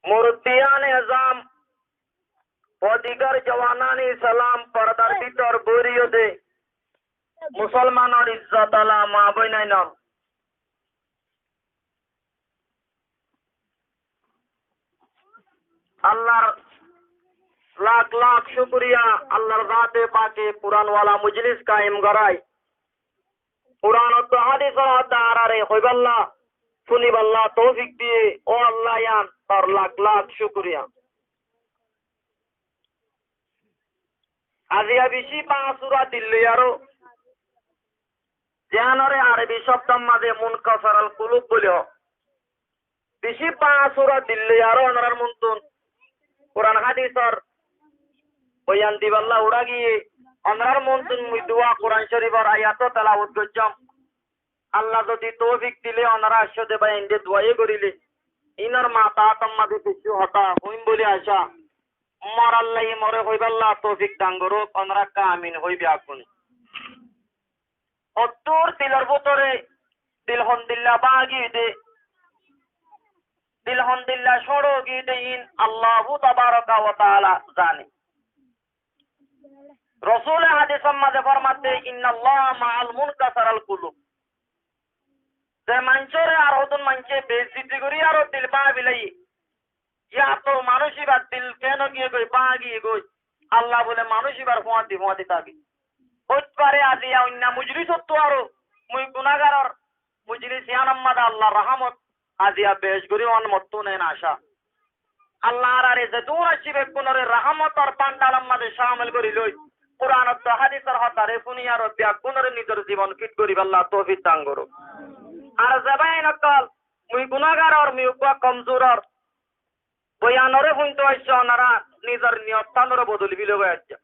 মুরব্বিয়ান এজাম অধিকার জওয়ানানি সালাম পর্দার ভিতর বরিয়ে দে মুসলমানের ইজ্জত আলা মা বইনাই নাম আল্লাহর লাখ লাখ শুকরিয়া আল্লাহর জাতে পাকে কুরআনওয়ালা মজলিস কায়েম করায় কুরআন ও হাদিসের দ্বারারে হইবাল্লাহ শুনিবাল্লাহ তৌফিক দিয়ে ও আল্লাহ ইয়ান তার লাখ লাখ শুকরিয়া আজিয়া বেশি পাঁচুরা দিল্লি আরো জানরে আরবি শব্দ মাঝে মুনকাসারাল কুলুব বলিও বেশি পাঁচুরা দিল্লি আরো অনার মুনতুন কুরআন হাদিসের বয়ান দিবাল্লাহ উড়া গিয়ে অনার মুনতুন মুই দোয়া কুরআন শরীফের আয়াত তেলাওয়াত করছাম আল্লাহ যদি তৌফিক দিলে অনারা আসতে ভাই ইন্দে দোয়াই করিলে ইনার মাতা তাম্মাদি কিছু হতা হইম বলে আশা মর আল্লাহ মরে হইবাল্লাহ তৌফিক দান করো অনারা কামিন হইবে আপনি অত্তর দিলের ভিতরে দিলহমদুলিল্লাহ বাগি দে দিলহমদুলিল্লাহ সরো গি দেইন আল্লাহু তাবারাকা ওয়া তাআলা জানে রাসূল হাদিসের মাঝে ফরমাতে ইন্নাল্লাহ মাআল মুনকাসারাল কুলুব যে মানুষের আর হতুন মানুষে বেইজ্জতি করি আর দিল পা বিলাই ইয়া তো মানুষই বা দিল কেন গিয়ে গই পা গিয়ে গই আল্লাহ বলে মানুষই বার ফোয়াতি থাকি হইতে পারে আজি অন্য মুজলিস তো আরো মুই গুনাহগারর মুজলিস ইয়ানাম্মাদ আল্লাহ রহমত আজিয়া বেশ করি অনমত্ত নেন আশা আল্লাহর আরে যে দূর আসিবে কোনরে রহমত আর পান্ডালাম মাঝে শামিল করি লই কুরআন ও হাদিসের হতারে ফুনিয়া রব্বিয়া কোনরে নিজের জীবন ফিট করি আল্লাহ তৌফিক দান করো আর জবাইন কল মুই গুনাহগারর মুই কমজোরর বয়ানরে হুনতে আইছ ওনারা নিজের নিয়তানরে বদলি বিলে গয়াচ্ছে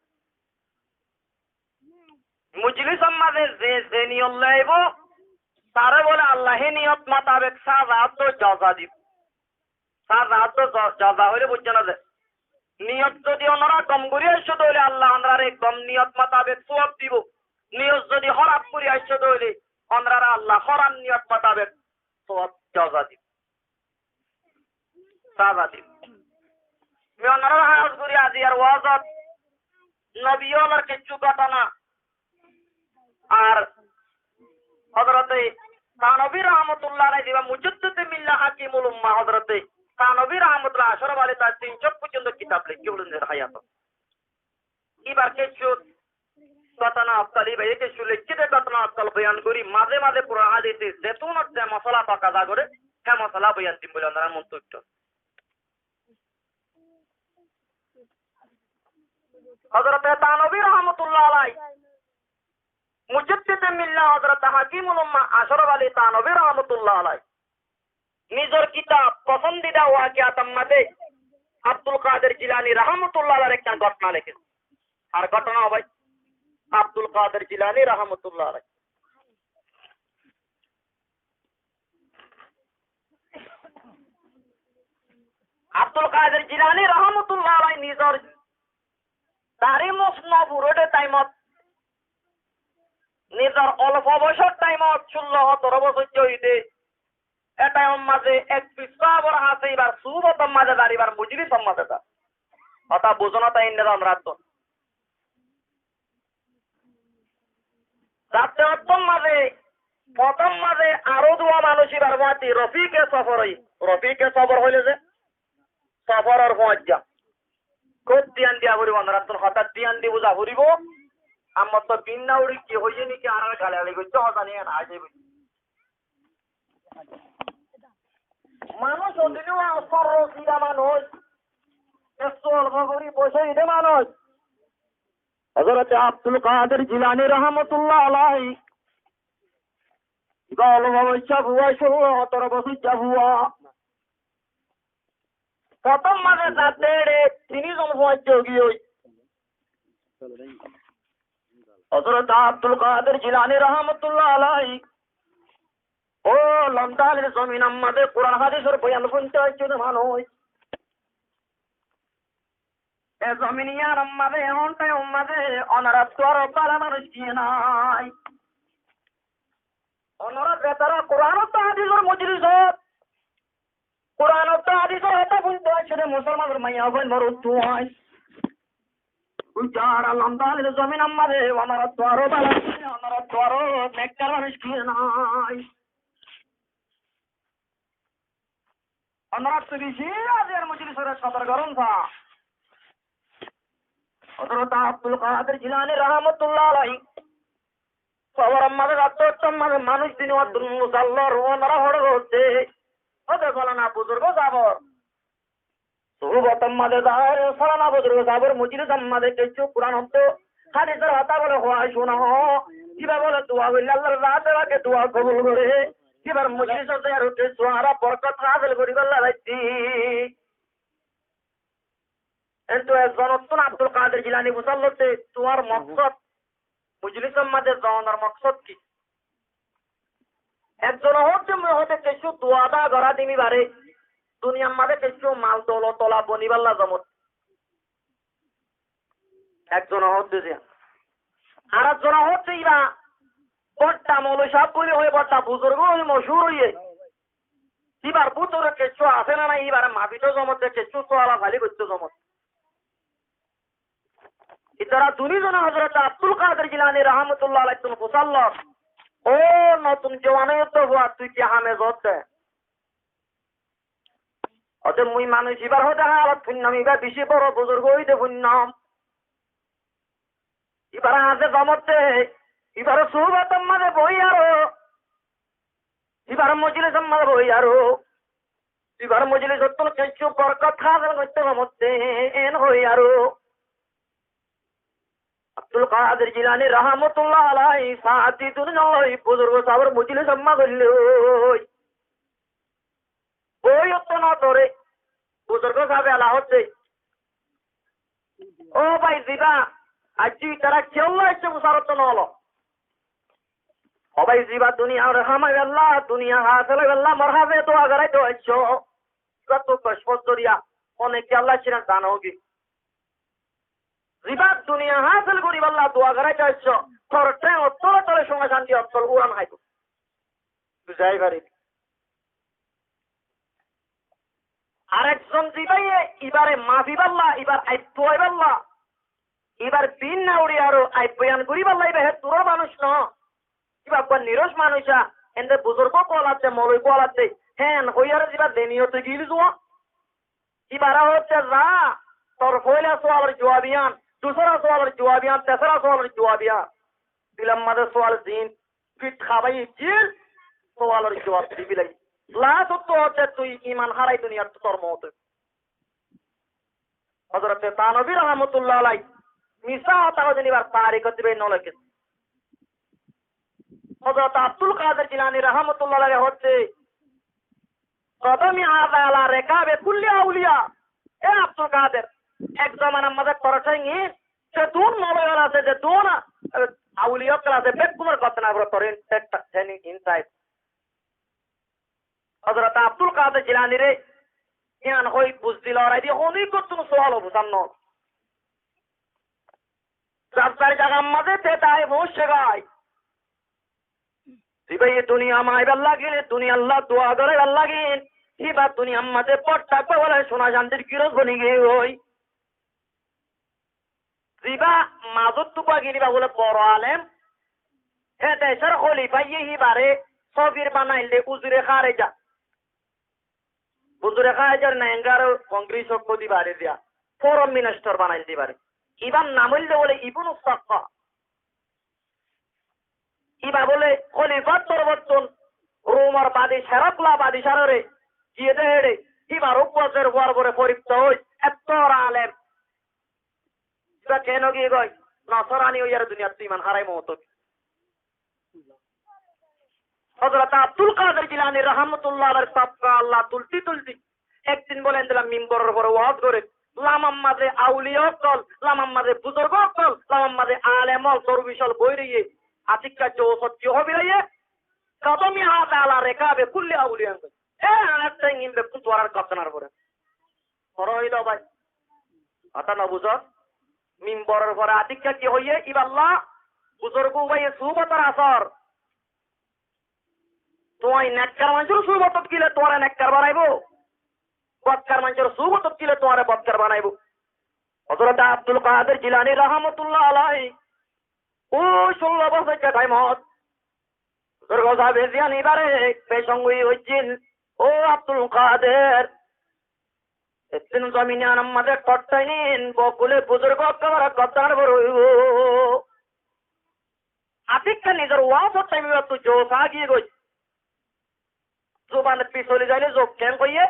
মুজলিস মাঝে যে নিয়ত লাইব তারে বলে আল্লাহ নিয়ত মোতাবেক সাজা তো জাযা দিব সাজা তো জাযা হইলে বুঝছে না যে নিয়ত যদি ওনারা কম করে আসছে তাহলে আল্লাহ ওনারে কম নিয়ত মোতাবেক সওয়াব দিব নিয়ত যদি খারাপ করে আসছে তাহলে ওনারা আল্লাহ খারাপ নিয়ত মোতাবেক সওয়াব জাযা দিব সাজা দিব আমি ওনারা হায়াত করি আজি আর ওয়াজত নবীওয়ালার কিছু ঘটনা আর হযরতে তানবী রাহমাতুল্লাহ আলাইহি দিবা মুজাদ্দিদ মিল্লাহ হাকিমুল উম্মাহ হযরতে তানবী রাহমাতুল্লাহ আশরাফ আলী তার 300 পর্যন্ত কিতাব লিখে বলেন হায়াত এবার কিছু ঘটনা আফতালি ভাই কিছু লিখে ঘটনা আফতাল বয়ান করি মাঝে মাঝে পুরো হাদিসে যেতুন যে মশলা পাকাদা করে হ্যাঁ মশলা বয়ান দিম বলে ওনারা মন্তব্য হযরতে তানবী রাহমাতুল্লাহ আলাইহি মুজাদ্দিদ মিল্লাহ হযরত হাকিমুল উম্মাহ আশরাফ আলী তানবী রাহমাতুল্লাহ আলাইহি নিজের কিতাব পছন্দিদা ওয়াকিয়াতাম মাঝে আব্দুল কাদের জিলানী রাহমাতুল্লাহ আলাইহির একটা ঘটনা লেখেন আর ঘটনা ভাই আব্দুল কাদের জিলানী রাহমাতুল্লাহ আলাইহি আব্দুল কাদের জিলানী রাহমাতুল্লাহ আলাইহি নিজের দাড়ি মুছনা বুড়োটে টাইমত নিজের অল্প বয়সের টাইমত 16-17 বছর হইতে এটা মাঝে এক পিসাবর হাতে এবার সুবতম মাঝে দাঁড়িবার মুজরি সম্মাদটা অতা বোঝনা তাই নিরাম রাত রাতে অত্তম মাঝে প্রথম মাঝে আরো দুয়া মানুষ এবার মাতি রফিকে সফর হইলে যে সফরের পৌঁছা খুব ধ্যান দিয়া করিব রাত হঠাৎ ধ্যান দিব যা করিব আমার তো বিন্না উড়ি কি হইছে নাকি আর গালাগালি করছে হতা নিয়ে না আসে মানুষ অদিনেও সরসিরা মানুষ একটু অল্প করি পয়সা দিতে মানুষ হযরত আব্দুল কাদের জিলানী রাহমাতুল্লাহ আলাইহি অল্প বয়সা বুয়া 16-17 বছর যাবুয়া প্রথম মাঝে তাতে 3 জন হওয়ার গিয়ে হযরত আব্দুল কাদের জিলানী রাহমাতুল্লাহ আলাইহি ও লন্ডনের জমিন আমাদের কোরআন হাদিসের বয়ান শুনতে হচ্ছে মানুষ এ জমিনিয়ার আমাদের এমনটাই আমাদের অনারা তোর পালা মানুষ কি নাই অনারা বেতারা কোরআন ও হাদিসের মজলিস কোরআন ও হাদিসের এটা শুনতে ছেড়ে মুসলমানের মাইয়া হবেন বড় তুয়াই উজার আলহামদালিল জমিন আমারে আমার তোয়ারো বালা আমার তোয়ারো নেককার মানুষ কি নাই আমরা বেশি আজের মজলিসের সদর গরম থা হযরত আব্দুল কাদের জিলানী রাহমাতুল্লাহ আলাইহি সবার আমাদের আত্মসম্মান মানুষ দিন আব্দুল মুসাল্লার ওনারা হড় হচ্ছে ওদের বলেন বুজুর্গ যাবর সুবতম মাদে দার সালানা বুজুর্গ যাবর মজলিস আমাদের কিছু কুরআন হতো হাদিসের কথা বলে হওয়া শোনা কিভাবে বলে দোয়া বলে আল্লাহর রাতে রাতে দোয়া কবুল করে কিবার মজলিস হতে আর উঠে সোহারা বরকত হাসিল করি আল্লাহ রাইতি কিন্তু একজন আব্দুল কাদের জিলানী মুসাল্লাতে তোমার মকসদ মজলিসের মাঝে যাওয়ার মকসদ কি একজন হতে কিছু দোয়াদা গড়া দিমি বারে দুনিয়ার মাঝে কিছু মাল দৌলত তোলা বনিবাল্লা জমত একজন হচ্ছে আর একজন হচ্ছে ইরা বড়টা মৌল সাপ বলে হয়ে বড়টা বুজুর্গ হয়ে মশুর হইয়ে এবার বুজুর্গ কিছু আসে না এবার মাবিত জমতে কিছু তোলা খালি করতে জমত ইতারা দুনিজন হযরত আব্দুল কাদের জিলানী রাহমাতুল্লাহ আলাইহি মুসাল্লাহ ও নতুন জওয়ানে তো হওয়া তুই কি হামে জতে অতে মুই মানুষ এবার হতে হালত ফুন্নাম এবার বেশি বড় বুজুর্গ হইতে ফুন্নাম এবার হাতে জমতে এবার সুবতম মাঝে বই আরো এবার মজলিস মাঝে বই আরো এবার মজলিস তো কিছু বরকত হাসিল করতে জমতে এন হই আরো আব্দুল কাদের জিলানী রাহমাতুল্লাহ আলাইহি সাথী দুনিয়ায় বুজুর্গ সাবর মজলিস আম্মা গল্লে ওই তো না ধরে বুজুর্গ সাহেব আলা হচ্ছে ও ভাই দিবা আজি তারা কেউ এসে মুসারত নলো ও ভাই দিবা দুনিয়া রহমে আল্লাহ দুনিয়া হাসিল আল্লাহ মারহাবে তো আগারে তো আছো কত কষ্ট করিয়া অনেক আল্লাহ চিনা জানোগি রিবাদ দুনিয়া হাসিল করি আল্লাহ দোয়া করে চাইছ তোর ট্রেন তোর তোর সঙ্গে শান্তি অতল উড়ান হাইতো তুই যাই পারি আরেকজন দিবাই এবারে মাফি পাল্লা এবার আইতো পাল্লা এবার দিন না উড়ি আরো আই বয়ান করি পাল্লা এবার তোর মানুষ ন এবার নিরস মানুষা এতে বুজুর্গ কল আছে মৌলই কল আছে হ্যাঁ হইয়ার এবার দেনিয়তে গিয়ে যাওয়া এবার হচ্ছে যা তোর পয়লা সোয়ালের জবাবিয়ান दूसरा सवाल जवाबियां तीसरा सवाल जवाबियां दिलम मदद सवाल दिन फिट खाबाई जिल सवाल और जवाब दी बिलाई ला तो होते तू ईमान हाराई दुनिया तो तोर मौत हजरत तानवी रहमतुल्लाह अलैहि मिसा होता हो जनी बार तारीख दिबे न लगे हजरत अब्दुल कादिर जिलानी रहमतुल्लाह अलैहि होते कदमी आदा अला रिकाबे कुल्ली औलिया ए अब्दुल कादिर एक जमाना मदद करछेंगी से दून नलयला से जे दून औलिया कला से बेकुमर कतना ब्रो तोरेन टेक टेनी इनसाइड हजरत अब्दुल कादिर जिलानी रे यान होई बुझदिल और आइदी होनी को तुम सवाल बुझानो सब सारी जगह मदद थे ताई मुशगाई दिबे ये दुनिया में अल्लाह के दुनिया अल्लाह दुआ करे अल्लाह की ये बात दुनिया में पट्टा पे वाला सोना जानती किरोज बनी गई होई रिबा माजुद तुपा गिनी बाबूले बड़ो आलेम हे देशर खलीफा यही बारे सफीर बनाइले उजुरे खारेजा उजुरे खारेजार नेंगार कांग्रेस को दी बारे दिया फोरम मिनिस्टर बनाइल दी बारे इबान नामुल दे बोले इब्नु सक्का इबा बोले खलीफा तरवतन रोमर बादी शरफला बादी शररे किए देड़े इबा रुपवासेर वर बरे परिप्त होय एत्तर आलेम কেন গিয়ে গই নসরানি ওয়ার দুনিয়াতে ঈমান হারাই মত হযরত আব্দুল কাদের জিলানী রাহমাতুল্লাহ আলাইহি সাবকা আল্লাহ তুলতি একদিন বলেন দিলাম মিম্বরের উপর ওয়াজ করে লামাম মাঝে আউলিয়া কল লামাম মাঝে বুজুর্গ কল লামাম মাঝে আলেম তোর বিশাল বইরিয়ে আতিকা চো সত্য হবে রে কদমি হাত আলা রেকাবে কুল্লি আউলিয়া এ আনাতে ইনবে কুতওয়ার কতনার পরে পরইলো ভাই আতা না বুঝো মিম্বরের পরে আতিকা কি হইয়ে ইবাল্লাহ বুজুর্গ ভাই সুবতার আসর তোমায় নেককার মানুষের সুবতত গিলে তোরা নেককার বানাইবো বদকার মানুষের সুগত দিলে তোমারে বদকার বানাইব। হযরত আব্দুল কাদের জিলানী রাহমাতুল্লাহ আলাইহি ও 16 বছর কেটাই মত দুর্গা বেজিয়ানি বারে পেশঙ্গুই হইছিল ও আব্দুল কাদের এতিন জমিনে আমাদের টট্টাই নিন বকুলে বুজুর্গ কবর কতার বড়ইব আতিকটা নিজের ওয়াজ টাইমে তো জোসা গিয়ে গই জুবান পিছলে যাইলে যোগ কেন কইয়ে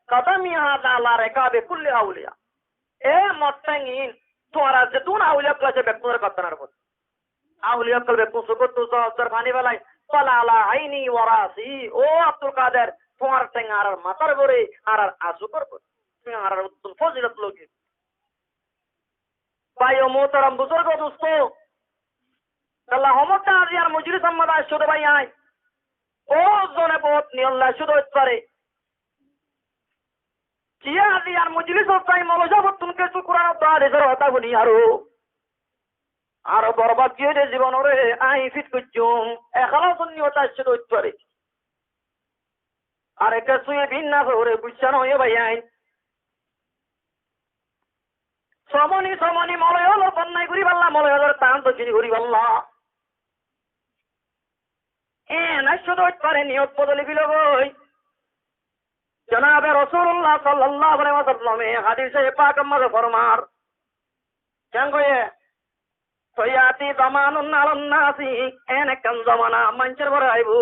কদমি হাদা লা রেকাবে কুল্লি আউলিয়া এ মত্তাঙ্গিন তোরা যে তুন আউলিয়া ক্লাসে বেকুর কতার বড় আউলিয়া কল বেকু সুকত সর পানি বেলাই পালা আলা আইনি ওয়ারাসি ও আব্দুল কাদের তোমার টেঙ্গার মাথার বড়ে আর আসু করব আর উত্তম ফজিলত লোকে ভাই ও মোহতারাম বুজুর্গ দোস্ত আল্লাহ হমতা আজি আর মজলিস আহমদ শুধু ভাই আয় ও জনে বহুত নিয়ল্লা শুধু পারে কি আজি আর মজলিস হতাই মলজা বতুনকে শুকরান তার এর হতা বলি আর বরবাদ দিয়ে দে জীবন রে আই ফিট কুজুম এখালা সুন্নিয়তা শুধু পারে আর এটা সুয়ে ভিন্না করে বুঝছানো এ ভাই আই সমনি মলয় হলো বন্যায় ঘুরি পাল্লা মলয় হলো টান তো চিনি ঘুরি পাল্লা না শুধু পারে নিয়ত বদলে দিল বই জনাবে রাসূলুল্লাহ সাল্লাল্লাহু আলাইহি ওয়াসাল্লামে হাদিসে পাক মধ্যে ফরমার কেন কয়ে সয়াতি জামানুন আলান নাসি এনে কান জামানা মানুষের বড় আইবু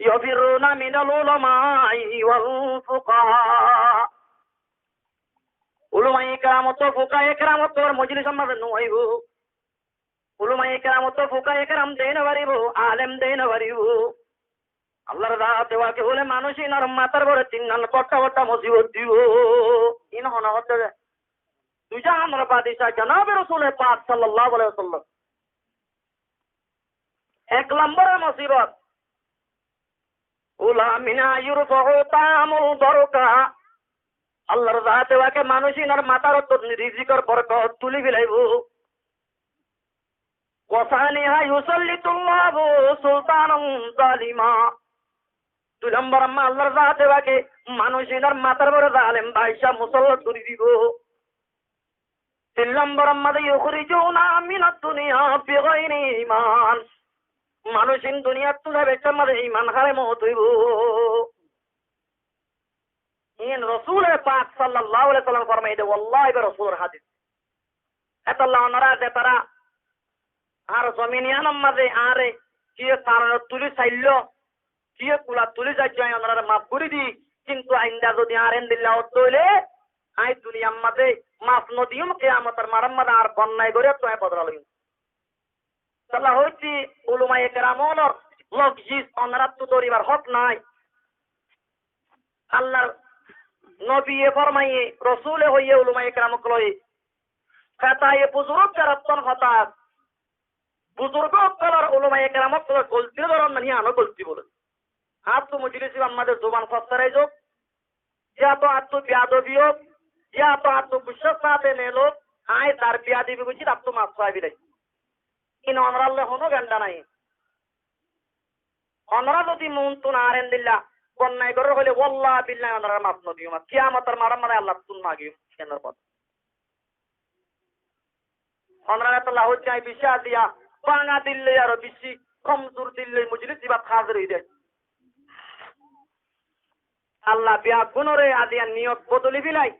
ইয়ফিরুনা মিনাল উলামাই ওয়াল ফুকাহা উলমায়ে কেরামত ফুকায়ে কেরামত মজলিস আমাদের নইব উলমায়ে কেরামত ফুকায়ে কেরাম দেন বাড়িব আলেম দেন বাড়িব আল্লাহর রাত দেওয়াকে বলে মানুষই নর মাথার বড় তিনগান কট্টা কট্টা মুসিবত দিব ইন হনা হতে দুইটা আমরা বাদিশা জনাবে রাসূল পাক সাল্লাল্লাহু আলাইহি ওয়াসাল্লাম এক নম্বরের মুসিবত উলামিনা ইউরফু তামুল বরকা আল্লাহর রাত দেওয়াকে মানুষই নর মাথার তো রিজিকের বরকত তুলি বিলাইব ওয়াসানিহা ইউসাল্লিতুল্লাহু সুলতানান জালিমা দুই নম্বর আল্লাহর রাত দেওয়াকে মানুষের মাথার বড় জালেম বাইশা মুসল্লাত করে দিব তিন নম্বর আমাদের ইউখরিজুনা মিনাদ দুনিয়া বিগাইরি ঈমান মানুষিন দুনিয়াত তুলে বেচে আমাদের ঈমান হারে মত হইব ইন রাসূল পাক সাল্লাল্লাহু আলাইহি ওয়াসাল্লাম ফরমাইতে ওয়াল্লাহি বে রাসূল হাদিস আল্লাহ নারাজ তারা আর জমিনিয়ান আমাদের আরে কি তার তুলি চাইল কি কুলা তুলি যাই ওনারা মাফ করে দি কিন্তু আইন্দা যদি আরেন দিল্লা হইলে আই দুনিয়া আমাদের মাফ নদিম কিয়ামতের মারাম্মাদ আর বন্যায় করে তো বদলাল তাহলে হইছি উলমায়ে কেরামল লোক জিস ওনারা তো দরিবার হক নাই আল্লাহ নবী ফরমাইয়ে রাসূলে হইয়ে উলমায়ে কেরামক লই খাতায়ে বুজুর্গ কারাতন হতাস বুজুর্গ কলার উলমায়ে কেরামক গলতি ধরন মানে আনো গলতি বলে आप तो मजलिस আমাদের জবান ফসরাই যোগ या तो आप तो बेअदबी हो या तो आप तो गुस्सा साथे ने लो आए तार बेअदबी बुझी आप तो माफ साहिब रे इन অনরাল্লে হনো গন্ডা নাই অনরা যদি মন তো নারেন দিল্লা বন্যায় করে হইলে ওয়াল্লাহ বিল্লাহ অনরা মাফ নদিও মা কিয়ামতের মারামারে আল্লাহ তুন মাগি কেনার পর অনরা তো লাহো চাই বিশ্বাস দিয়া বাঙা দিল্লে আর বেশি কমজোর দিল্লে মজলিস দিবা হাজির হই যায় আল্লাহ বিয়া গুণরে আদিয়া নিয়ত বদলি বিলাই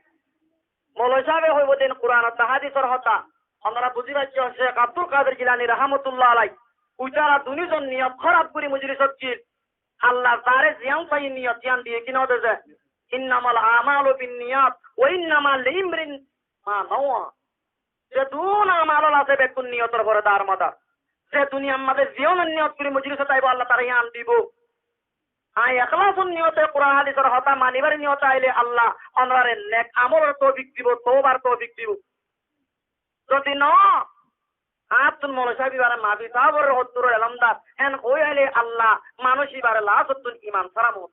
মৌলা সাহেব হইব দিন কোরআন ও হাদিসের হতা আমরা বুঝি পাচ্ছি শেখ আব্দুল কাদের জিলানী রাহমাতুল্লাহ আলাই উচারা দুনিজন নিয়ত খারাপ করে মজলিসত ছিল আল্লাহ তারে জিয়াম পাই নিয়ত জিয়াম দিয়ে কিনা দেছে ইন্নামাল আমালু বিন্নিয়াত ওয়া ইন্নামাল লিমরিন মা নাওয়া যে দুন আমাল আছে বেকুন নিয়তের পরে তার মাথা যে দুনিয়া আমাদের জীবনের নিয়ত করে মজলিসত আইব আল্লাহ তারে ইয়ান দিব আই ইখলাসুন নিয়তে কোরআন হাদিসের হতা মানিবার নিয়ত আইলে আল্লাহ আমরারে নেক আমলের তৌফিক দিব তওবার তৌফিক দিব যদি ন আতুন মৌলা সাহেব বারে মাবি সাবর হতুর আলমদার এন ওই আইলে আল্লাহ মানুষই বারে লাসতুন ঈমান সারা মত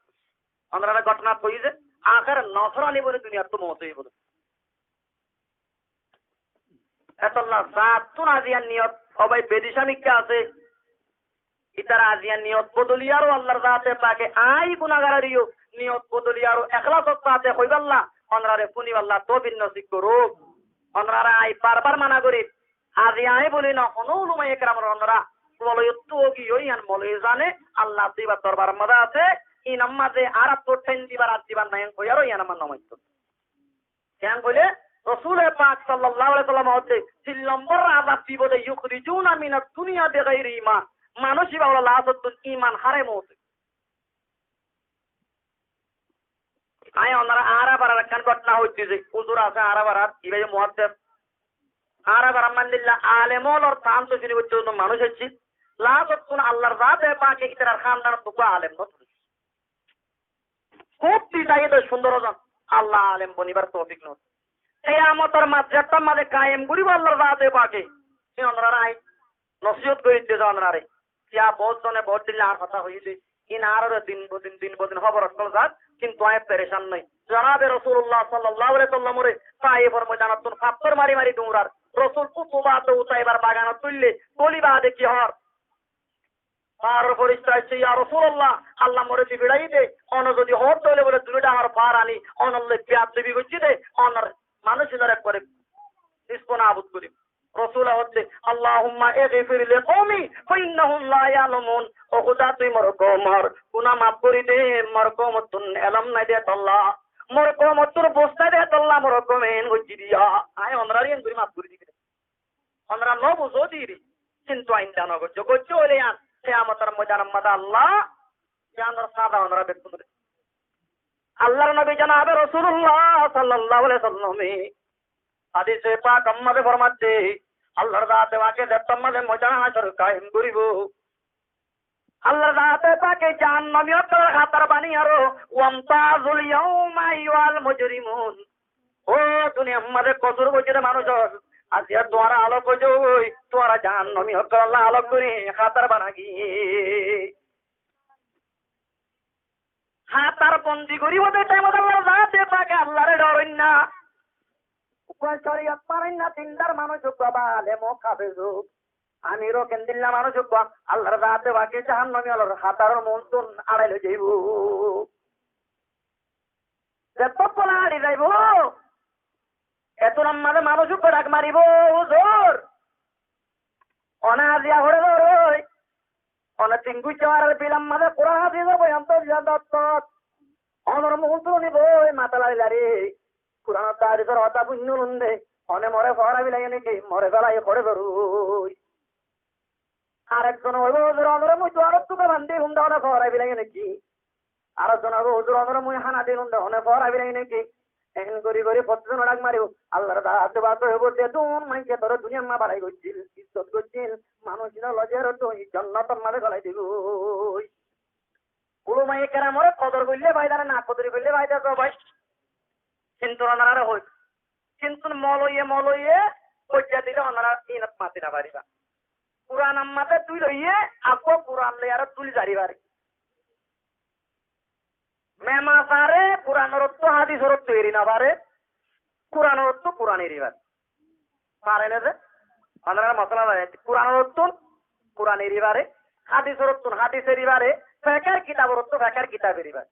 আমরারে ঘটনা কই যে আখের নসরানি বলে দুনিয়া তো মত হইব এত আল্লাহ জাতুন আজিয়ান নিয়ত সবাই বেদিশামিকে আছে ইতারা আজিয়া নিয়ত বদলিয়ারও আল্লাহর জাতে পাকে আই গুনাহগারিও নিয়ত বদলিয়ারও ইখলাসত পাতে হইবাল্লাহ অনরারে পুনিবাল্লাহ তৌফিক নসিব করুক অনরারা আই বারবার মানা করি আজি আই বলি না অনুলুমাই একরামর অনরা বলয়ত্তু কি হইয়ান মলয় জানে আল্লাহ দিবার দরবার মধ্যে আছে ই নামাজে আরাত তোটেন দিবার দিবার নাই কইয়ারো ইয়ান আমার নমস্ত কেন কইলে রাসূল পাক সাল্লাল্লাহু আলাইহি ওয়াসাল্লাম হতে 3 নম্বর আযাব দিবদে ইউখরিজুনা মিনাত দুনিয়া বিগাইরি ঈমান মানুষই বাংলা লাজতুল ঈমান হারে মত আয় ওনারা আরাবারার কান ঘটনা হইছে যে হুজুর আছে আরাবারার ইবাই মুহাদ্দিস আরাবার মানলিল্লাহ আলেমুল আর তাম তো যিনি হচ্ছে মানুষ হচ্ছে লাজতুল আল্লাহর জাতে পাকে ইতার খানদান তো আলেম নত খুব দিদাইতে সুন্দর আল্লাহ আলেম বনিবার তৌফিক নত কিয়ামতের মাঝখানে মাঝে কায়েম করিব আল্লাহর জাতে পাকে এই ওনারা আই নসিহত করিতে জানারে কিয়া বহুতজনে বহুত দিলে আর কথা হইছে ইন আর দিন বদিন খবর অকল যাক কিন্তু আয় পেরেশান নাই জনাবে রাসূলুল্লাহ সাল্লাল্লাহু আলাইহি ওয়াসাল্লামের তায়েফের ময়দানতুন ফাত্তর মারি মারি দৌড়ার রাসূল কুতুবাতে উতাইবার বাগানত তুললে বলিবা দেখি হর আর ফরিস্তা আছে ইয়া রাসূলুল্লাহ আল্লাহ মরে দি বিড়াই দে অন যদি হর তলে বলে দুইটা আমার পার আনি অনলে পেয়াদ দিবি গচ্ছি দে অনর মানুষ ধরে করে ইসপনা আবুদ করি রাসূল হচ্ছে আল্লাহুম্মা ইগফির লিকওমি ফাইন্নাহুম লা ইয়ালামুন ও খোদা তুই মোর কওমর গুনাহ মাফ করি দে মোর কওমতুন এলম নাই দে আল্লাহ মোর কওমতুর বস্তা দে আল্লাহ মোর কমেন গজি দিয়া আয় অনরারিন দুই মাফ করি দিবি অনরা নো বুঝো দিরি কিন্তু আইন জানো গজ্জ হলে আন কিয়ামতের ময়দানের মধ্যে আল্লাহ জানার সাদা অনরা বেকুন আল্লাহর নবী জনাবে রাসূলুল্লাহ সাল্লাল্লাহু আলাইহি ওয়াসাল্লাম হাদিসে পাক আম্মাদে ফরমাতে আল্লাহর জাতে পাকে দেতম্মাদে ময়দান হাসর কায়েম করিব আল্লাহর জাতে পাকে জাহান্নামীয়ত খাতার বানিয়ারো ওয়ামতাজুল ইয়াউমা আইয়ুল মুজরিমুন ও দুনিয়া আমাদে কসুর বইতে মানুষ আজিয়া তোরা আলো কইজই তোরা জাহান্নামীয়ত আল্লাহ আলো করি খাতার বানাগি খাতার বন্দি করিব দে টাইম আল্লাহর জাতে পাকে আল্লাহরে ডরেন না শরীয়ত পারেন না তিনদার মানুষ বাবালে মোকাবে যুগ আমিরও কেন্দিল্লা মানুষ আল্লাহর জাতে বাকি জাহান্নামী আল্লাহর হাতার মনতুন আড়াইলে যাইব যত পলা আড়ি যাইব এত নাম্মাদে মানুষ ডাক মারিব হুজুর অনাজিয়া হরে ধরই অনা তিঙ্গু চাওয়ার বিলাম মাদে পুরা হাজির বয়ন্ত দত্ত অনর মনতুন নিব মাতা লাইলারে কুরআন তারিখের কথা বুঝনুন দে অনে মরে ফরাবি লাগে নাকি মরে গলায় পড়ে ধরুই আরেকজন হইব হুজুর অনরে মুই তোর তুকে বান্ধি হুম দাও ফরাবি লাগে নাকি আরেকজন হইব হুজুর অনরে মুই হানা দিন হুম দাও অনে ফরাবি লাগে নাকি এখন করি প্রতিজন ডাক মারিও আল্লাহর দাতে বাত হইব তে দুন মাইকে তোর দুনিয়া মা বাড়াই গছিল ইজ্জত গছিল মানুষ না লজের তো জান্নাতের মাঝে গলাই দিব উলুমায়ে কেরামরে কদর কইলে ভাইদারে না কদর কইলে ভাইদা তো ভাই কিন্তু ওনারা হই কিন্তু মলইয়ে কইয়া দিলে ওনারা ইনত মাতি না পারিবা কুরআন আম্মাতে তুই লইয়ে আপো কুরআন লই আর তুই জারিবারে মেমা সারে কুরআনের অর্থ হাদিসের অর্থ এরি না পারে কুরআনের অর্থ কুরআন এরিবার পারে না যে ওনারা মশলা দেয় কুরআনের অর্থ কুরআন এরিবারে হাদিসের অর্থ হাদিস এরিবারে ফিকহের কিতাবের অর্থ ফিকহের কিতাব এরিবার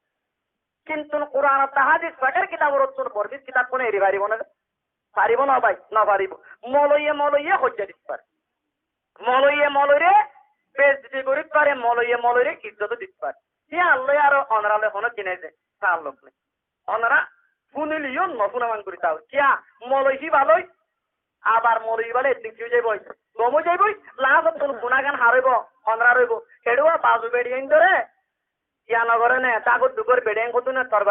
কিন্তু কোরআন হাদিস ফিকহের কিতাবের অর্থ বর্ধিত কিতাব কোন এরি পারিব না পারিব না ভাই না পারিব মলইয়ে হজ্জা দিতে পারে মলইয়ে বেজতি করিতে পারে মলইয়ে ইজ্জত দিতে পারে ইয়া আল্লাহ আর অনরালে হন কিনে দে তার লোক নেই অনরা শুনিলিও নশুনামান করি তাও কিয়া মলইহি ভালোই আবার মলই বলে দিকে যাইবই গমু যাইবই লাভ তোর গুনাগান হারইব অনরা রইব এডুয়া বাজু বেড়িয়েন ধরে ইয়া নগরে নে তাগর দুগর বেড়েন কত না তোর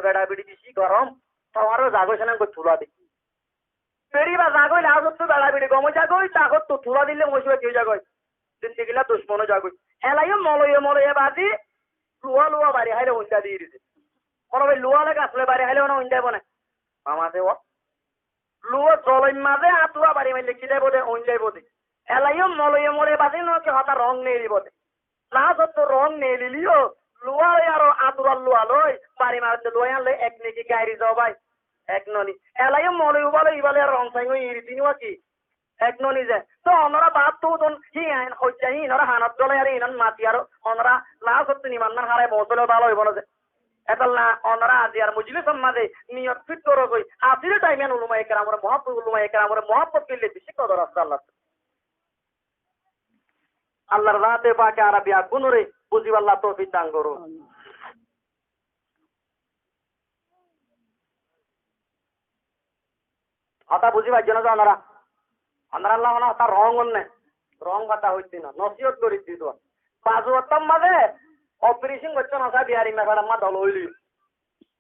বেড়া বিড়ি বেশি গরম তোমারও জাগইছে না তুলা দি পেরিবা জাগই লাভ তো বেড়া বিড়ি গমু জাগই তাগর তো তুলা দিলে মসিবা কেউ জাগই দিনতে গিলা দুশ্মনও জাগই এলাইও মলইয়ে বাজি লুয়া বাড়ি হাইলে উন্ডা দিয়ে দিছে কোনো ভাই লুয়া লেগে আসলে বাড়ি হাইলে না উন্ডাইব না আমাদের লুয়া জলই মাঝে আতুয়া বাড়ি মাইলে কি যাইব দে উন্ডাইব দে এলাইও মলইয়ে বাজি নকে হতা রং নেই দিব দে লাভ তো রং নেই লিলিও লুয়া আর আতুরার লুয়া লই বাড়ি মারতে লুয়া আনলে এক নেকি গাড়ি যাও ভাই এক ননি এলাইও মলই বলে ইবালে রং চাই ইরি দিনও কি এক ননি যে তো অনরা বাদ তো দন হি আইন হইছে হি নরা হানত গলে আর ইনন মাতি আর অনরা লাস হচ্ছে নিমান না হারে বসলে ভালো হইব না যে এতলা অনরা আজি আর মুজলিস সম্মাদে নিয়ত ফিট করো কই আসিরে টাইমে উলুমা একরাম আর মহব্বত উলুমা একরাম আর মহব্বত করলে বেশি কদর আছে আল্লাহ আল্লাহর রাতে পাকে আরবিয়া গুনরে বুঝি আল্লাহ তৌফিক দান করো কথা বুঝি পাইছ না ওনারা ওনারা আল্লাহ না তার রং কথা হইছে না নসিহত করি দিত পাঁচ ওয়াক্তর মাঝে অপারেশন করছে না সা বিহারি মেঘাড়া মা দল হইলি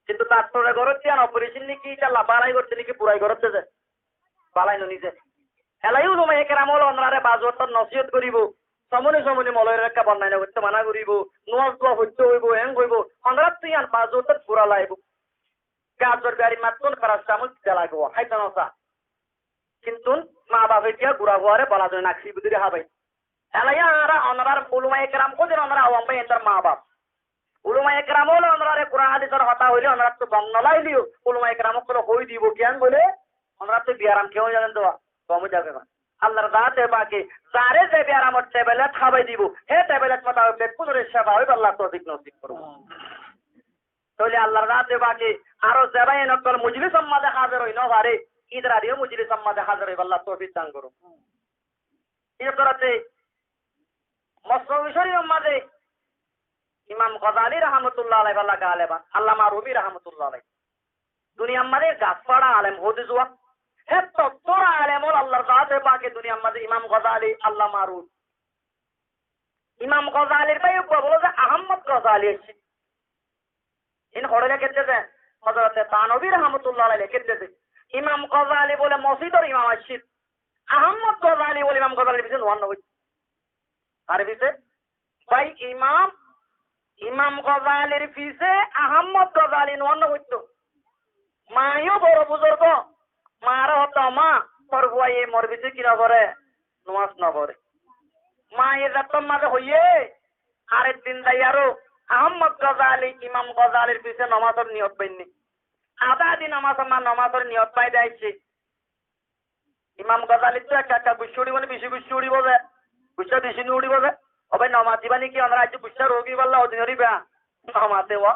কিন্তু তার তোরে করছে আর অপারেশন নি কি চালা বাড়াই করছে নাকি পুরাই করছে যে বালাই নিজে এলাইও তুমি একেরাম হলো ওনারে পাঁচ ওয়াক্তর নসিহত করিব সমনি মলয়ের একটা বন্যায় করতে মানা করিব নোয়াজ দোয়া হইতে হইব হ্যাং হইব ওনারা তুই আর পাঁচ ওয়াক্তর পুরা লাইব গাজর বিহারি মাত্র প্রাস্তা আমল দিতে লাগবো হাইতানো সা কিন্তু মা বাপে দিয়া গুড়া গুয়ারে বলা যায় নাকসি বুদিরে হাবাই এলাইয়া আরা ওনার উলুমা একরাম কোদিন ওনারা আওয়াম ভাই এন্টার মা বাপ উলুমা একরাম হলো ওনারে কোরআন হাদিসের হতা হইলে ওনারা তো গম নলাইলিও উলুমা একরাম করে হই দিব কেন বলে ওনারা তো বিয়ারাম কেউ জানেন তো কম যাবে না আল্লাহর দাতে বাকি যারে যে বিয়ারামত টেবলেট খাবাই দিব হে টেবলেট মোতাবেক কুদরে সেবা হইব আল্লাহ তৌফিক নসিব করব তাহলে আল্লাহর দাতে বাকি আরো জবাই নকল মুজলিস সম্মাদে হাজির হই না পারে ঈদের আদিও মুজলিস সম্মাদে হাজির হইব আল্লাহ তৌফিক দান করুন এই করতে মসনবী শরীফের মাঝে ইমাম গজালি রহমতুল্লাহ আলাইহি ওয়া গালেবা আল্লামা রুমি রহমতুল্লাহ আলাইহি দুনিয়ার মাঝে গাছপাড়া আলেম হতে যাওয়া হে তত্তর আলেম আল্লাহর জাতে পাকে দুনিয়ার মাঝে ইমাম গজালি আল্লামা রুমি ইমাম গজালির ভাই বলো যে আহমদ গজালি এসে ইন হড়ে কেটেছে হযরতে তানবী রহমতুল্লাহ আলাইহি কেটেছে ইমাম গজালি বলে মসজিদের ইমাম আশিদ আহমদ গজালি বলে ইমাম গজালির পিছনে ওয়ান নবী আর পিছে ভাই ইমাম গজালির পিছে আহমদ গজালি ওয়ান হইতো মাইও বড় বুজুর্গ মার হতো মা তোর ভাই মোর পিছে কি না করে নামাজ না পড়ে মায়ের রাতম মাঝে হইয়ে আরেক দিন যাই আরো আহমদ গজালি ইমাম গজালির পিছে নামাজের নিয়ত পাইনি আধা দিন নামাজের নিয়ত পাই যাইছে ইমাম গজালি তো একটা গুচ্ছ উড়িব না বেশি গুচ্ছ উড়িব যে গুচ্ছ বেশি নি উড়িব যে হবে নমাজ দিবানি কি আমরা আজ গুচ্ছ রোগী বললা ওদিন হরিবা নমাজে ও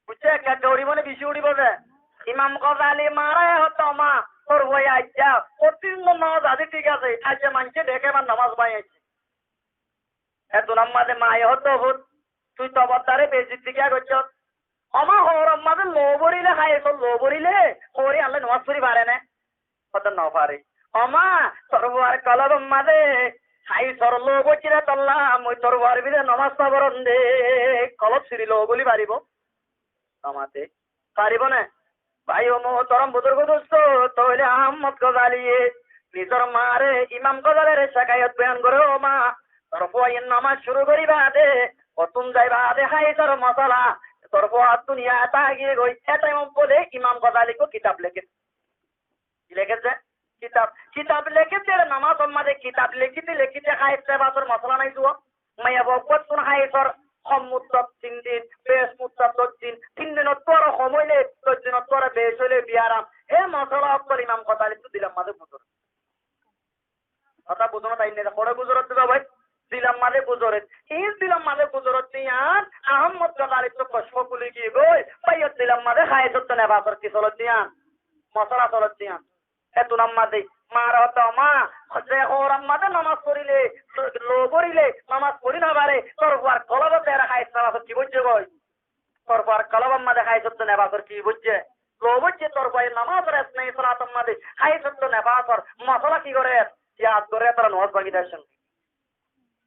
গুচ্ছ একটা উড়িব না বেশি উড়িব যে ইমাম গজালি মারাই হতো মা তোর হয়ে আইসা প্রতিদিন নামাজ আদি ঠিক আছে আজকে মানছে ডেকে আমার নামাজ পাই আছে এত নামাজে মায়ে হতো ভূত তুই তো অবতারে বেশি দিকে করছ অমা হর আমাদে লো বরিলে হাই তো লো বরিলে ওরে আল্লাহ নামাজ পড়ি পারে না কত না পারে অমা সরবার কলব মাদে হাই সর লো বচিরা তল্লা মই সরবার বিদে নামাজ পড়ন দে কলব সিরি লো বলি পারিব আমাতে পারিব না ভাই ও মোহতরম বুজুর্গ দোস্ত তাহলে আহমদ গজালি নিজর মারে ইমাম গজালের শিকায়ত বয়ান করে ও মা তরফাইন নামাজ শুরু করিবা দে অতুম যাইবা দে হাই সর মশলা তরফা দুনিয়া তা গিয়ে গই এটাই বলে ইমাম গজালি কো কিতাব লিখেছে কিতাব লিখেছে নামাজ মাঝে কিতাব লিখিতে হাইতে বাসর মশলা নাই তো মাইয়া বকত কোন হাইসর সম্মুদ্রত 3 দিন বেশ মুদ্রত 3 দিনত তোর সময়লে 10 দিনত তোর বেশ হইলে বিয়ারাম হে মশলা অকল ইমাম গজালি তো দিলাম মাঝে বুঝর কথা বুঝনো তাই না পরে বুঝরত দিবা ভাই দিলাম মাঝে বুঝরে এই দিলাম মাঝে বুঝরত দিয়ান আহমদ গজালি তো কষ্ট কুলি কি গই পাইয়ত দিলাম মাঝে হাইসত না বাসর কি চলত দিয়ান মশলা চলত দিয়ান এত নামাজে মার হতো মা যে ওর আম্মাদে নামাজ পড়িলে লো পড়িলে নামাজ পড়ি না পারে তোর আর কলব দেরা খাইছ না কি বুঝছে গই তোর আর কলব আম্মাদে খাইছ তো না বাসর কি বুঝছে লো বুঝছে তোর ভাই নামাজ রাত নাই সালাত আম্মাদে খাইছ তো না বাসর মশলা কি করে ইয়াদ করে তোর নামাজ ভাগি দর্শন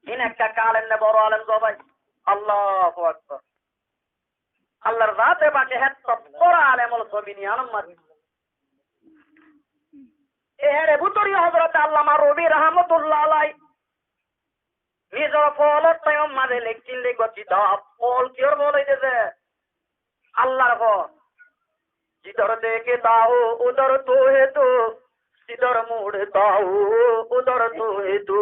ইন একটা কালেম না বড় আলেম গো ভাই আল্লাহু আকবার আল্লাহর রাতে বাকে হেত বড় আলেমল সবিনি আলম এর বুতরি হযরত আল্লামা রবি রহমাতুল্লাহ আলাইহি নিজর ফলত তায়ম মাঝে লেখিলে গঠিত ফল কিওর বলাইতেছে আল্লাহর ফল जिधर देखे दाओ उधर तो है तू जिधर मुड़ दाओ उधर तो है तू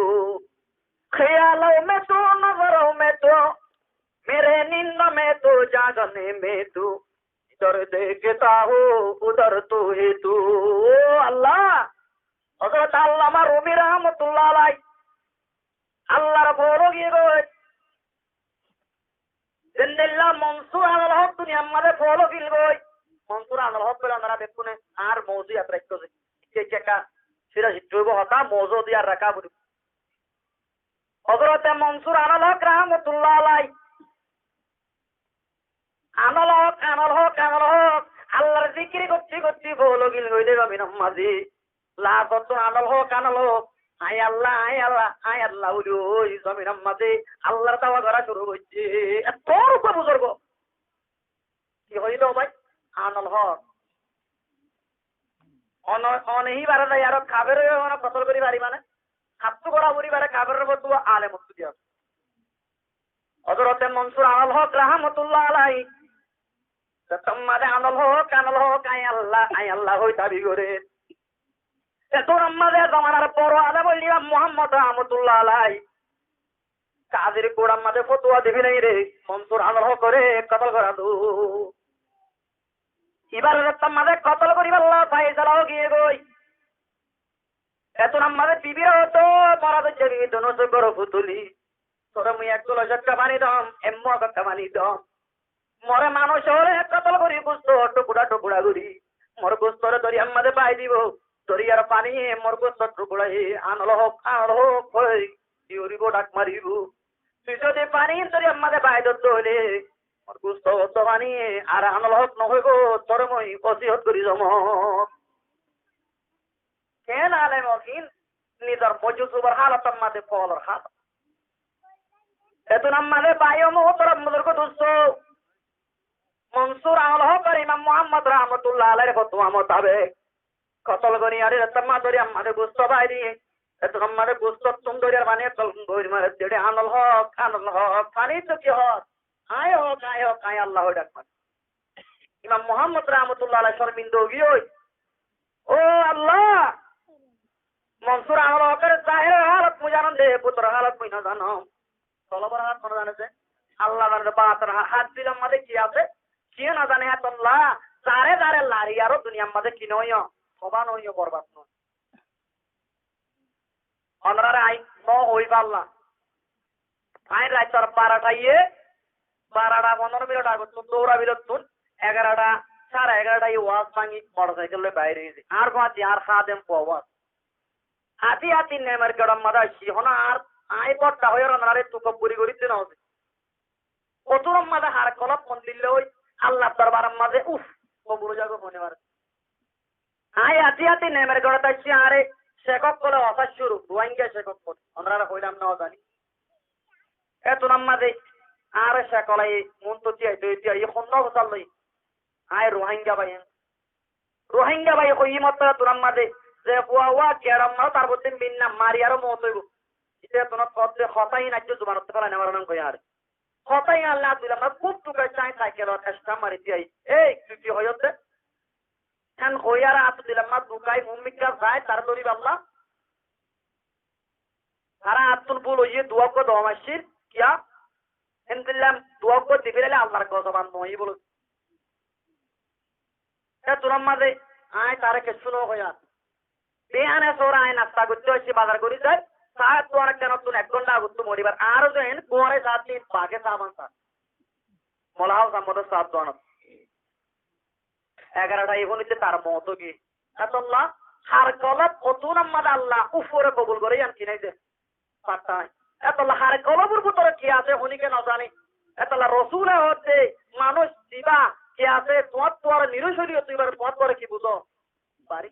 ख्यालों में तो नजरों में तो मेरे नींद में तो जागने में तू जिधर देखता हो उधर तो है तू अल्लाह হযরত আল্লামা রুমি রাহমাতুল্লাহ আলাইহি আল্লাহর বড় গিয়ে গই জিন্দাল্লাহ মনসুর আল হক দুনিয়া আমাদের ফলো গিল গই মনসুর আল হক বলে আমরা দেখুনে আর মৌজু আত্রাক তো যে চেকা সেটা হিট্রব হতা মৌজু দিয়া রাখা বলি হযরত মনসুর আল হক রাহমাতুল্লাহ আলাইহি আমল হক আল্লাহর জিকির করতে ফলো গিল গই দেবা মিনাম মাঝি লা কত আমল হক আয় আল্লাহ ওই জমিনের মাঝে আল্লাহর দাওয়া করা শুরু হচ্ছে এত রূপে বুজুর্গ কি হইল ভাই আনল হক অনেহি বারে যাই আর খাবের ফসল করি বাড়ি মানে খাদ্য করা বলি বারে খাবের বস্তু আলে মুক্তি দিয়া হযরত মনসুর আনল হক রাহমাতুল্লাহ আলাইহি তোমাদের আনল হক আয় আল্লাহ হই দাবি করে এখন আমাদের জমানার বড় আলে বললিবা মুহাম্মদ রাহমাতুল্লাহ আলাইহি কাজের কোড আমাদের ফতোয়া দিবি নাই রে মনসুর আনল হক করে কতল করা দু এবার আমাদের কতল করিব আল্লাহ ফায়সালাও গিয়ে গই এখন আমাদের বিবিরা হতো মারা যাচ্ছে বিধন করো ফুতুলি তোরা মুই এক গলাস একটা পানি দাম এম্মু একটা পানি দাম মরে মানুষ হলে কতল করি বুঝতো টুকুরা করি মোর গোস্তরে ধরি আমাদের পাই দিব দরিয়ার পানি মোর গোস্তর টুকুড়াই আনল হক হই ইউরিব ডাক মারিব তুই যদি পানি ধরি আমাদের পাই ধরতে হলে মোর গোস্ত তো পানি আর আনল হক নহইব তোর মই অসিহত করি জম কেন আলে মকিন নিজের মজুসুবর হালত আমাদের ফলর হাত এতন আমাদের বায়ু মোহতর মুদুর্গ দুস্থ মনসুর আল হক আর ইমাম মুহাম্মদ রাহমাতুল্লাহ আলাইহি ফতোয়া মোতাবেক কতল করি আরে রতমা ধরে আমাদের গোস্ত বাইরে এত আমাদের গোস্ত তুম ধরে মানে কল গরি মারে দেড়ে আনল হক পানি তো কি হক আয় আল্লাহ ডাক ইমাম মুহাম্মদ রাহমাতুল্লাহ আলাইহি শর্মিন্দ গিয়ে ও আল্লাহ মনসুর আল হকের জাহিরের হালত মুই জানান দে পুত্র হালত মুই না জানো তলবার হাত মনে জানেছে আল্লাহ জানে বাতের হাত দিলাম মাঝে কি আছে কি না জানে হাত আল্লাহ যারে লারি আরো দুনিয়ার মাঝে কি নয় সবা নয় বরবাদ নয় অনরারে আই ন হই পারলা আই রাইতর 12টা 15 মিনিট আগে তো দৌড়া বিরতুন 11টা 11:30 ওয়াজ ভাঙি মোটরসাইকেলে বাইরে গেছি আর বাঁচি আর খাদেম পাওয়া হাতি নেমের গড়ম মাদা শিহনা আর আই বড়টা হয়ে রানারে তুকব করি দিন হবে কতরম মাদা হার কলপ মন দিলে ওই আল্লাহ দরবারের মাঝে উফ কবুল যাগো মনে মারে আই হাতি নেমের গড় তাইছি আরে শেখক বলে অসার শুরু রোহিঙ্গা শেখক বলে ওনারা হইলাম না জানি এত নাম মাঝে আরে শেখলাই মন তো তিয়াই খন্ন বসাল লই আই রোহিঙ্গা ভাই হই মত তোরাম মাঝে যে বুয়া কেরাম না তার বলতে মিন্না মারি আরো মত হইব এটা তোমার কত হতাই নাইছো জুমানত ফেলা নেওয়ার নাম কই আর হতাই আল্লাহ দিলাম না খুব টুকাই চাই সাইকেল একটা মারি দিই এই কি হইতে খান হইয়ার আত দিলাম না দুকাই মুমিকা যায় তার লরি বাল্লা সারা আতুল বুল হইয়ে দোয়া কো দমাশির কিয়া এন দিলাম দোয়া কো দিবিলে আল্লাহর কসবান নই বল এ তোরাম মাঝে আয় তারে কে শুনো হইয়া বেহানে সোরা আয় নাস্তা করতে হচ্ছে বাজার করি যায় সাত তো অনেক কেন তুন 1 ঘন্টা আগুত মরিবার আর যেন কুয়ারে সাত দিন বাগে সাবান সাত মলাও সামদ সাত জন 11টা ইবনিতে তার মত কি আল্লাহ হার কলব অতুন আম্মাদ আল্লাহ উপরে কবুল করে আন কিনাই দে পাতাই আল্লাহ হার কলবুর ভিতরে কি আছে হুনিকে না জানি আল্লাহ রাসূল হতে মানুষ দিবা কি আছে তোমার নিরুশরীয় তুইবার তোমার কি বুঝো বাড়ি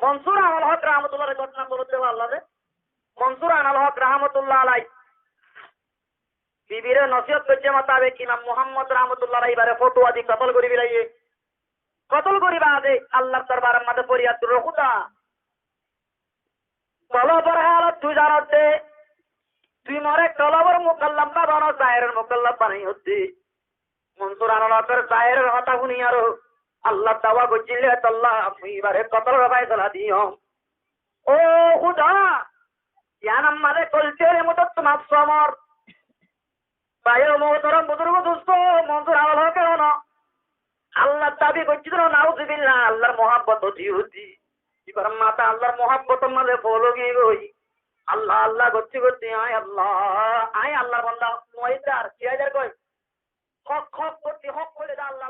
মনসুর আল হক রাহমাতুল্লাহ আলাইহি ঘটনা বলতে আল্লাহ রে মনসুর আল হক রাহমাতুল্লাহ আলাইহি বিবিরে নসিহত করছে মোতাবেক ইমাম মুহাম্মদ রাহমাতুল্লাহ আলাইহি বারে ফতোয়া দি কতল করিবা দে আল্লাহর দরবারের মধ্যে ফরিয়াদ রহুদা তলবর হালত তুই জানতে তুই মরে তলবর মুকাল্লাম না বানো জাহিরের মুকাল্লাম বানাই হচ্ছে মনসুর আল হকের জাহিরের কথা শুনি আর আল্লাহ দাওয়া গজিলে আল্লাহ আপনি এবারে কতল ফয়সালা দিও ও খুদা ইয়ান আমারে কলচের মত তোমার সমর বায়ু মোহতরম বুজুর্গ দোস্ত মনসুর আল হকের না আল্লাহ দাবি করছিল নাউজুবিল্লাহ আল্লাহর মহব্বত হতি এবার মাথা আল্লাহর মহাব্বতের মাঝে ফলো গিয়ে গই আল্লাহ আল্লাহ করছি করছি আয় আল্লাহ বন্ধা মহিদার কি হাজার কই হক হক করছি হক করে দা আল্লাহ